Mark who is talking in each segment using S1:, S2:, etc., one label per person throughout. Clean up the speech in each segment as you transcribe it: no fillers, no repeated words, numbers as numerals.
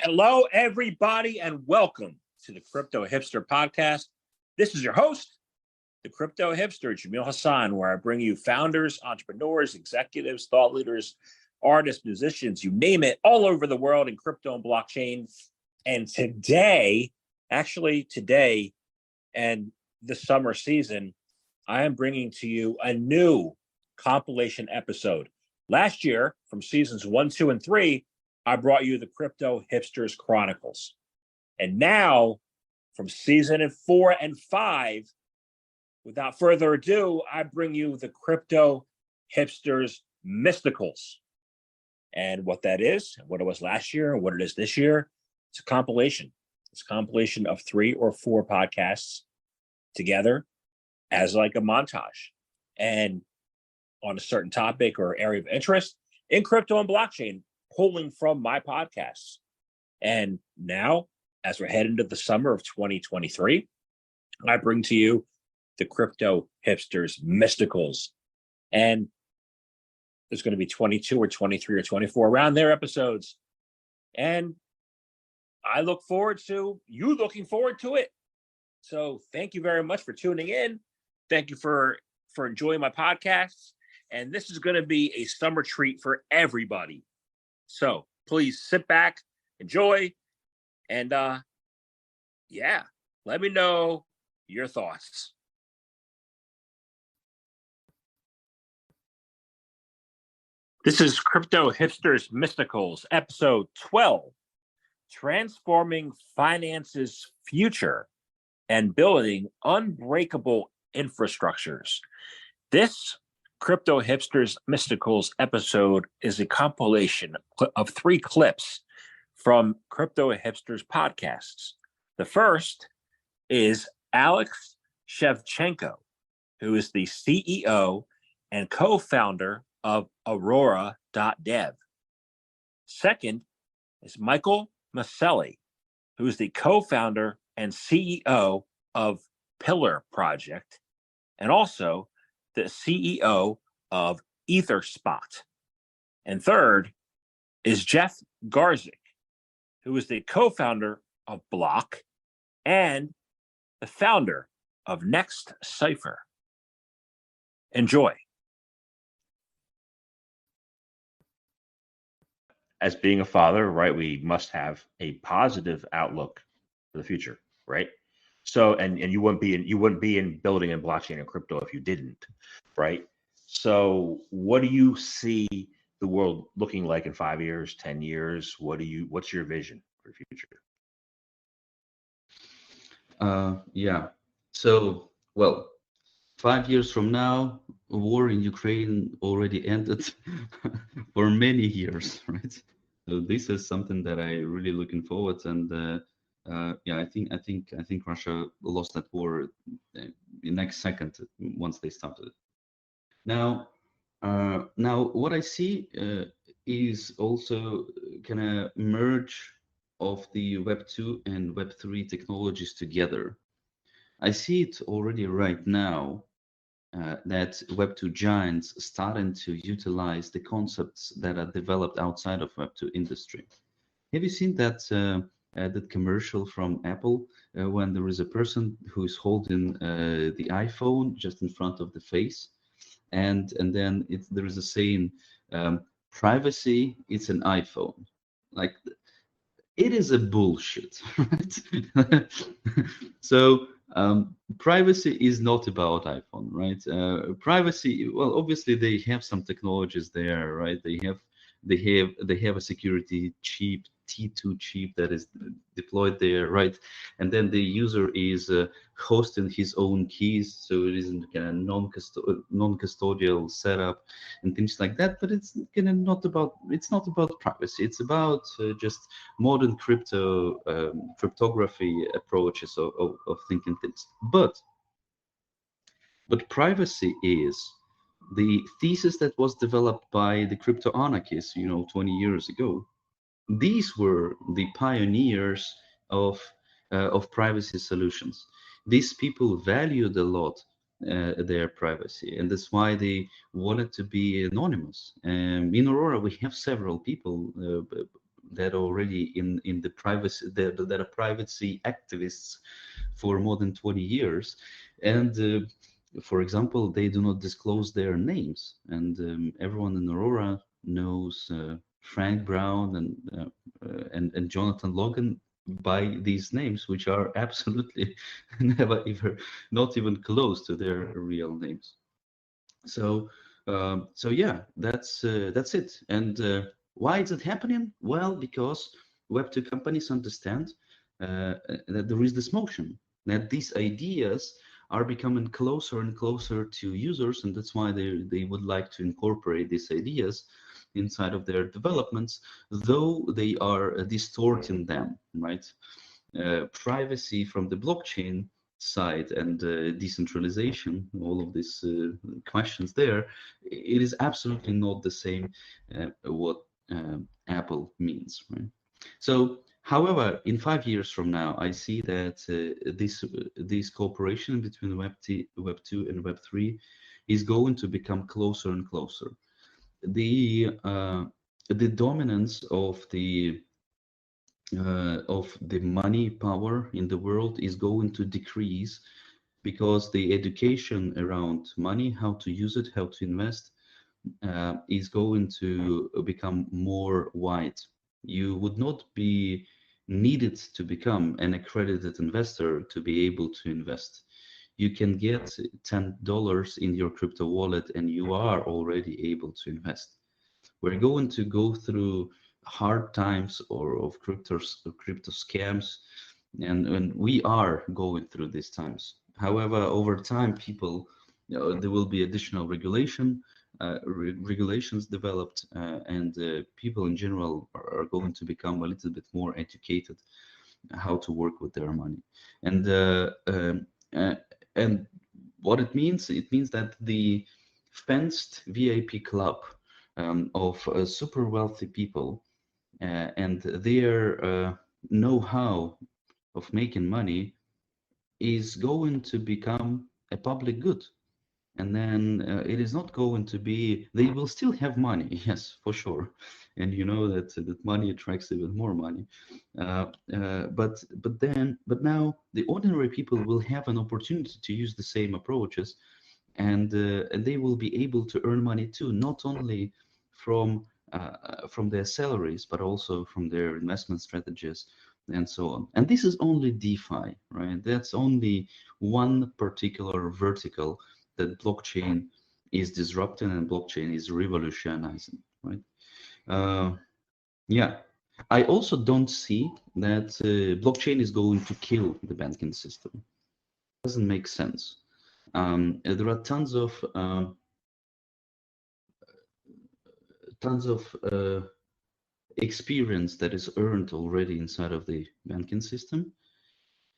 S1: Hello, everybody, and welcome to the Crypto Hipster Podcast. This is your host, the Crypto Hipster, Jamil Hassan, where I bring you founders, entrepreneurs, executives, thought leaders, artists, musicians, you name it, all over the world in crypto and blockchain. And today and the summer season, I am bringing to you a new compilation episode. Last year, from seasons 1, 2, and 3, I brought you the Crypto Hipsters Chronicles. And now, from season 4 and 5, without further ado, I bring you the Crypto Hipsters Mysticals. And what that is, what it was last year, and what it is this year, it's a compilation. It's a compilation of 3 or 4 podcasts together as like a montage. And on a certain topic or area of interest in crypto and blockchain, pulling from my podcasts. And now, as we're heading into the summer of 2023, I bring to you the Crypto Hipsters Mysticals. And there's going to be 22 or 23 or 24 around their episodes. And I look forward to you looking forward to it. So thank you very much for tuning in. Thank you for enjoying my podcasts. And this is going to be a summer treat for everybody. So please sit back, enjoy, and let me know your thoughts. This is Crypto Hipsters Mysticals, episode 12, Transforming Finance's Future and Building Unbreakable Infrastructures. This Crypto Hipsters Mysticals episode is a compilation of 3 clips from Crypto Hipsters podcasts. The first is Alex Shevchenko, who is the CEO and co-founder of Aurora.dev. Second is Michael Messele, who is the co-founder and CEO of Pillar Project, and also the CEO of Etherspot. And third is Jeff Garzik, who is the co-founder of Bloq and the founder of Next Cypher. Enjoy. As being a father, right, we must have a positive outlook for the future, right? So, and you wouldn't be in building and blockchain and crypto if you didn't, right? So, what do you see the world looking like in 5 years, 10 years? What's your vision for the future?
S2: So, well, 5 years from now, war in Ukraine already ended for many years, right? So this is something that I really looking forward, and I think Russia lost that war in next second once they started. Now what I see is also kind of merge of the Web 2 and Web 3 technologies together. I see it already right now that Web 2 giants starting to utilize the concepts that are developed outside of Web 2 industry. Have you seen that that commercial from Apple when there is a person who is holding the iPhone just in front of the face, and then there is a saying, privacy, it's an iPhone. Like, it is a bullshit, right? So privacy is not about iPhone, right? Privacy, well, obviously they have some technologies there, right? They have a security chip, T2 chip that is deployed there, right? And then the user is hosting his own keys, so it isn't kind of non-custodial setup and things like that. But it's kind of not about privacy. It's about just modern cryptography approaches of thinking things. But privacy is the thesis that was developed by the crypto anarchists, 20 years ago. These were the pioneers of privacy solutions. These people valued a lot their privacy, and that's why they wanted to be anonymous. In Aurora, we have several people that are already in the privacy, that are privacy activists for more than 20 years, and for example, they do not disclose their names, and everyone in Aurora knows Frank Brown and Jonathan Logan by these names, which are absolutely never ever, not even close to their real names. So so yeah, that's it. And why is it happening? Well, because Web2 companies understand that there is this motion, that these ideas are becoming closer and closer to users, and that's why they would like to incorporate these ideas inside of their developments, though they are distorting them, right? Privacy from the blockchain side and decentralization, all of these questions there, it is absolutely not the same what Apple means, right? So, however, in 5 years from now, I see that this cooperation between Web2 and Web3 is going to become closer and closer. The dominance of the money power in the world is going to decrease, because the education around money, how to use it, how to invest, is going to become more wide. You would not be needed to become an accredited investor to be able to invest. You can get $10 in your crypto wallet and you are already able to invest. We're going to go through hard times or of crypto scams, and we are going through these times. However, over time, people, there will be additional regulations developed, and people in general are going to become a little bit more educated how to work with their money. And and what it means that the fenced VIP club of super wealthy people and their know-how of making money is going to become a public good. And then it is not going to be, they will still have money, yes, for sure. And you know that money attracts even more money. But now the ordinary people will have an opportunity to use the same approaches, and they will be able to earn money too, not only from their salaries, but also from their investment strategies and so on. And this is only DeFi, right? That's only one particular vertical that blockchain is disrupting and blockchain is revolutionizing, right? Yeah. I also don't see that blockchain is going to kill the banking system. It doesn't make sense. There are tons of experience that is earned already inside of the banking system,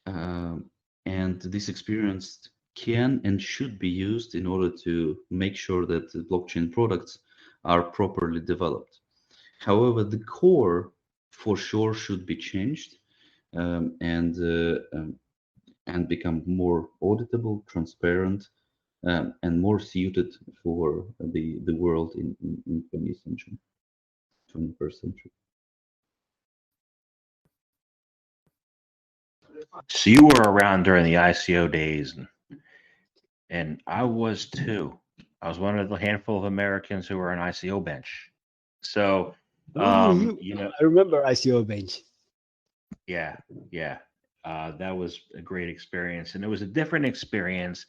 S2: and this experience can and should be used in order to make sure that the blockchain products are properly developed. However, the core for sure should be changed, and become more auditable, transparent, and more suited for the world in 20th century, 21st century.
S1: So you were around during the ICO days, and I was too. I was one of the handful of Americans who were on ICO bench. So, you know,
S3: I remember ICO bench.
S1: yeah, that was a great experience, and it was a different experience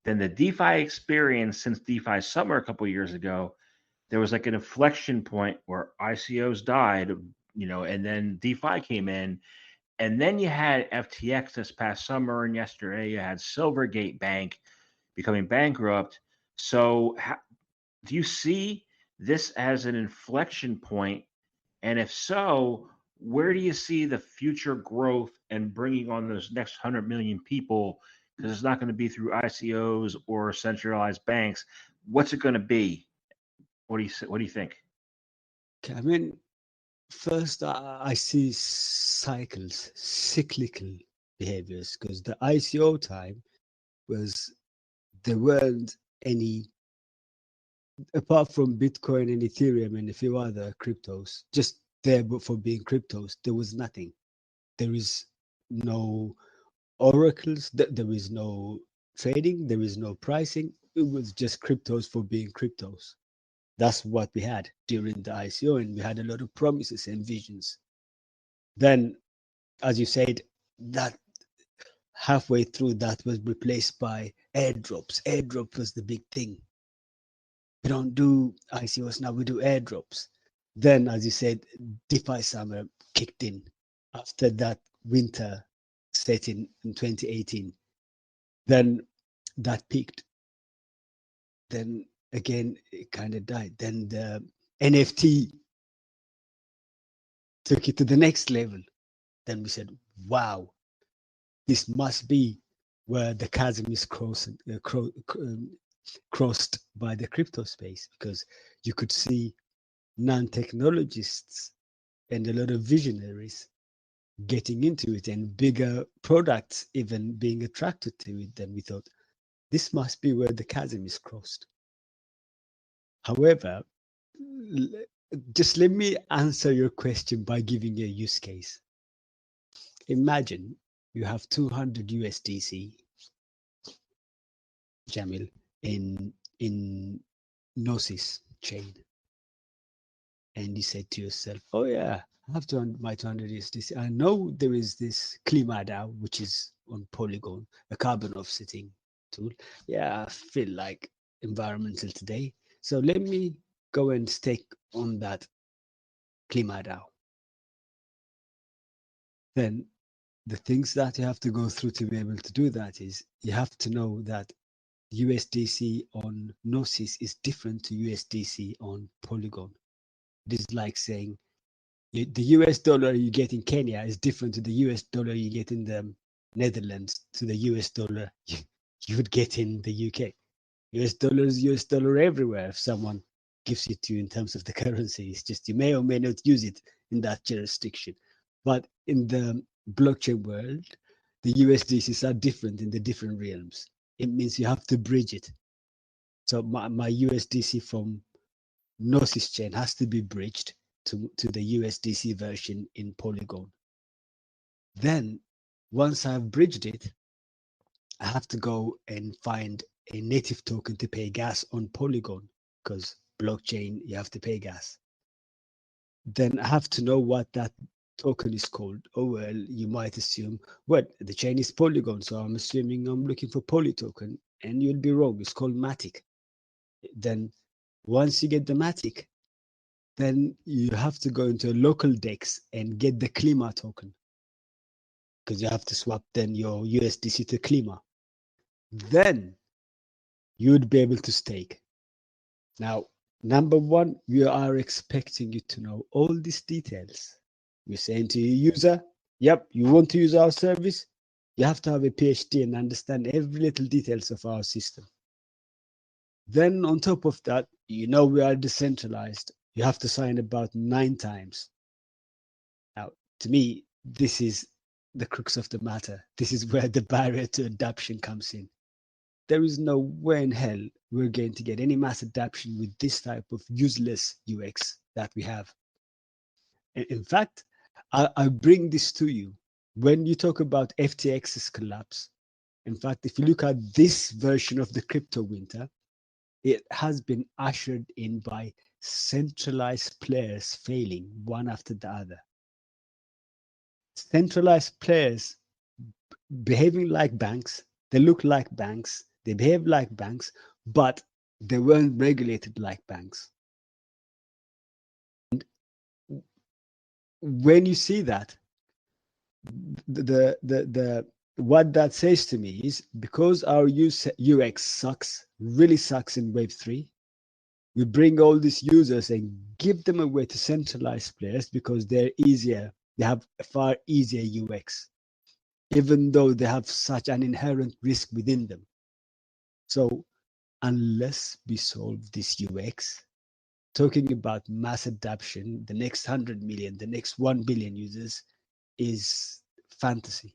S1: than the DeFi experience since DeFi Summer a couple of years ago. There was like an inflection point where ICOs died, and then DeFi came in, and then you had FTX this past summer, and yesterday you had Silvergate Bank becoming bankrupt. So, do you see this as an inflection point? And if so, where do you see the future growth and bringing on those next 100 million people? Because it's not going to be through ICOs or centralized banks. What's it going to be? What do you think?
S3: Okay, I mean, first I see cyclical behaviors, because the ICO time was, there weren't any, apart from Bitcoin and Ethereum and a few other cryptos, just there for being cryptos. There was nothing. There is no oracles. There is no trading. There is no pricing. It was just cryptos for being cryptos. That's what we had during the ICO, and we had a lot of promises and visions. Then, as you said, that halfway through that was replaced by airdrops. Airdrop was the big thing. We don't do ICOs now, we do airdrops. Then, as you said, DeFi summer kicked in after that winter set in 2018. Then that peaked. Then again, it kind of died. Then the NFT took it to the next level. Then we said, wow, this must be where the chasm is crossed by the crypto space, because you could see non-technologists and a lot of visionaries getting into it, and bigger products even being attracted to it. Then we thought, this must be where the chasm is crossed. However, just let me answer your question by giving you a use case. Imagine you have 200 USDC, Jamil, in Gnosis chain, and you said to yourself, oh yeah, I have my 200 USDC. I know there is this Klimada, which is on Polygon, a carbon offsetting tool. Yeah, I feel like environmental today, so let me go and stake on that Klimada. Then the things that you have to go through to be able to do that is you have to know that USDC on Gnosis is different to USDC on Polygon. It is like saying the US dollar you get in Kenya is different to the US dollar you get in the Netherlands to the US dollar you would get in the UK. US dollar is US dollar everywhere. If someone gives it to you in terms of the currency, it's just you may or may not use it in that jurisdiction. But in the blockchain world, the USDCs are different in the different realms. It means you have to bridge it. So my USDC from Gnosis chain has to be bridged to the USDC version in Polygon. Then once I've bridged it, I have to go and find a native token to pay gas on Polygon, because blockchain, you have to pay gas. Then I have to know what that token is called. Oh, well, you might assume, well, the chain is Polygon, so I'm assuming I'm looking for Poly token, and you'll be wrong. It's called Matic. Then once you get the Matic, then you have to go into a local DEX and get the Klima token, because you have to swap then your USDC to Klima. Then you would be able to stake. Now, number one, we are expecting you to know all these details. We're saying to your user, yep, you want to use our service, you have to have a PhD and understand every little details of our system. Then on top of that, you know we are decentralized. You have to sign about 9 times. Now, to me, this is the crux of the matter. This is where the barrier to adoption comes in. There is no way in hell we're going to get any mass adoption with this type of useless UX that we have. In fact, I bring this to you. When you talk about FTX's collapse, in fact, if you look at this version of the crypto winter, it has been ushered in by centralized players failing one after the other. Centralized players behaving like banks, they look like banks, they behave like banks, but they weren't regulated like banks. And when you see that, the what that says to me is, because our UX sucks, really sucks in Web3, we bring all these users and give them away to centralized players because they're easier, they have a far easier UX, even though they have such an inherent risk within them. So unless we solve this UX, talking about mass adoption, the next 100 million, the next 1 billion users is fantasy.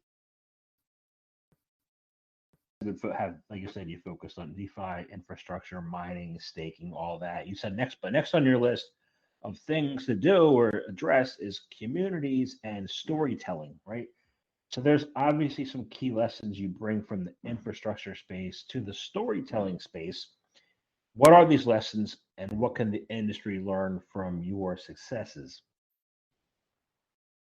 S1: Have, like you said, you focused on DeFi, infrastructure, mining, staking, all that. You said next, but next on your list, of things to do or address is communities and storytelling, right? So there's obviously some key lessons you bring from the infrastructure space to the storytelling space. What are these lessons and what can the industry learn from your successes?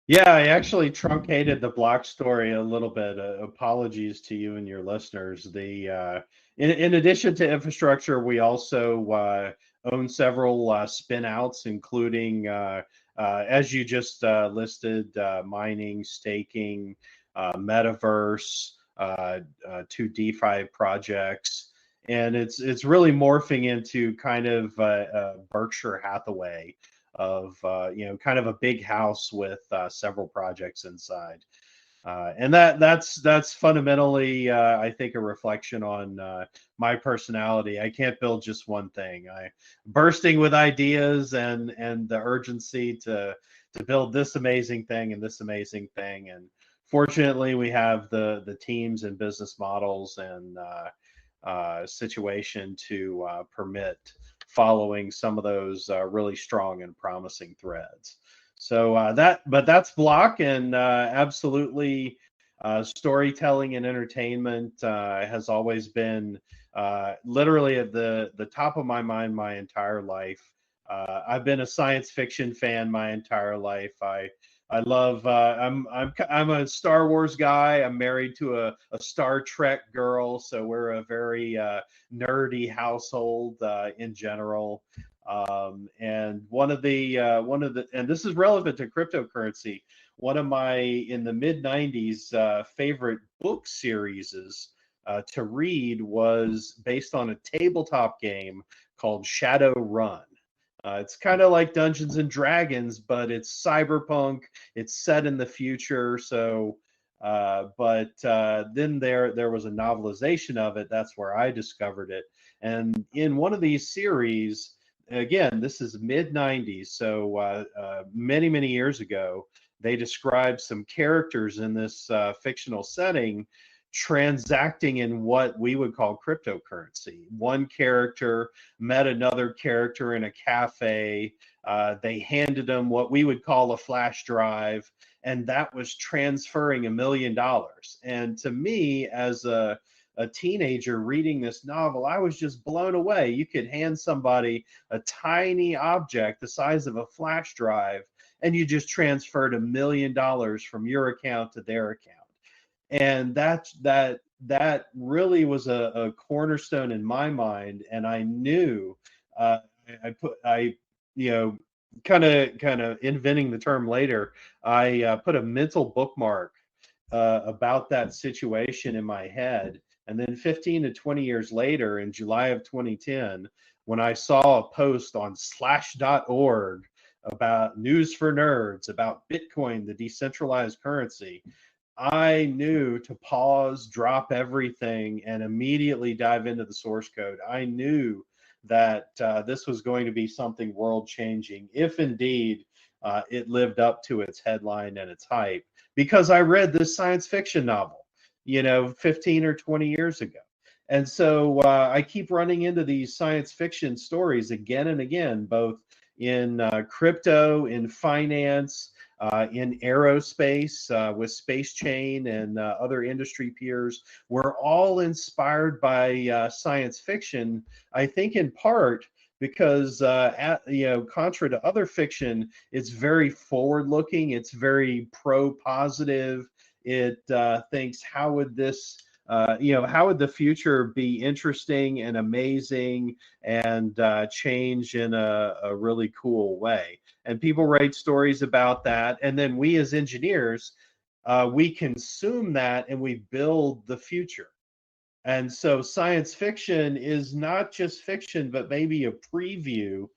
S4: Yeah, I actually truncated the Bloq story a little bit. Apologies to you and your listeners. In addition to infrastructure, we also own several spin outs, including, as you just listed, mining, staking, metaverse, two DeFi projects. And it's really morphing into kind of Berkshire Hathaway of kind of a big house with several projects inside, and that's fundamentally I think a reflection on my personality. I can't build just one thing. I bursting with ideas and the urgency to build this amazing thing and this amazing thing. And fortunately, we have the teams and business models and situation to permit following some of those really strong and promising threads. So that's Bloq, and absolutely storytelling and entertainment has always been literally at the top of my mind my entire life. I've been a science fiction fan my entire life. I love. I'm a Star Wars guy. I'm married to a Star Trek girl, so we're a very nerdy household in general. And one of the and this is relevant to cryptocurrency. One of my in the mid '90s favorite book series to read was based on a tabletop game called Shadowrun. It's kind of like Dungeons and Dragons, but it's cyberpunk. It's set in the future. So, but then there was a novelization of it. That's where I discovered it. And in one of these series, again, this is mid '90s, so many years ago, they described some characters in this fictional setting transacting in what we would call cryptocurrency. One character met another character in a cafe. They handed them what we would call a flash drive, and that was transferring $1 million. And to me, as a teenager reading this novel, I was just blown away. You could hand somebody a tiny object the size of a flash drive, and you just transferred $1 million from your account to their account. And that really was a cornerstone in my mind. And I knew I kind of inventing the term later, I put a mental bookmark about that situation in my head. And then 15 to 20 years later, in July of 2010, when I saw a post on slash.org about news for nerds, about Bitcoin, the decentralized currency, I knew to pause, drop everything, and immediately dive into the source code. I knew that this was going to be something world changing, if indeed it lived up to its headline and its hype, because I read this science fiction novel, 15 or 20 years ago. And so I keep running into these science fiction stories again and again, both in crypto, in finance, in aerospace with Space Chain and other industry peers. We're all inspired by science fiction, I think in part because, contra to other fiction, it's very forward-looking, it's very pro-positive. It thinks, how would this how would the future be interesting and amazing and change in a really cool way? And people write stories about that. And then we as engineers, we consume that and we build the future. And so science fiction is not just fiction, but maybe a preview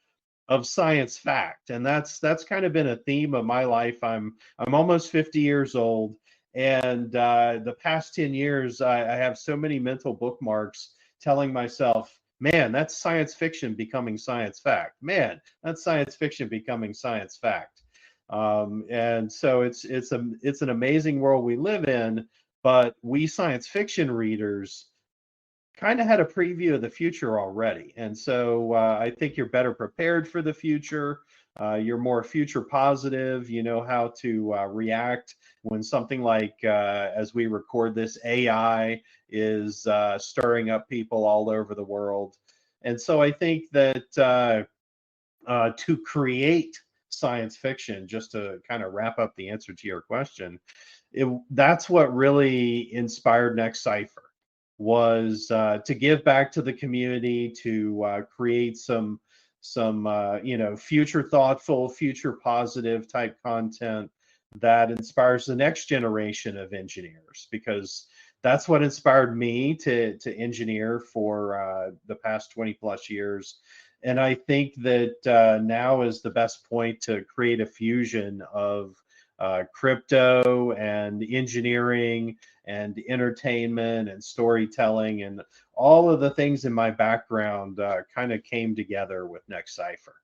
S4: of science fact. And that's kind of been a theme of my life. I'm almost 50 years old. And the past 10 years, I have so many mental bookmarks telling myself, man, that's science fiction becoming science fact. Man, that's science fiction becoming science fact. And so it's an amazing world we live in, but we science fiction readers kind of had a preview of the future already. And so I think you're better prepared for the future. You're more future positive. You know how to react when something like, as we record this, AI is stirring up people all over the world. And so I think that to create science fiction, just to kind of wrap up the answer to your question, that's what really inspired Next Cypher, was to give back to the community, to create some future thoughtful, future positive type content that inspires the next generation of engineers, because that's what inspired me to engineer for the past 20 plus years. And I think that now is the best point to create a fusion of crypto and engineering and entertainment and storytelling, and all of the things in my background kind of came together with Next Cypher.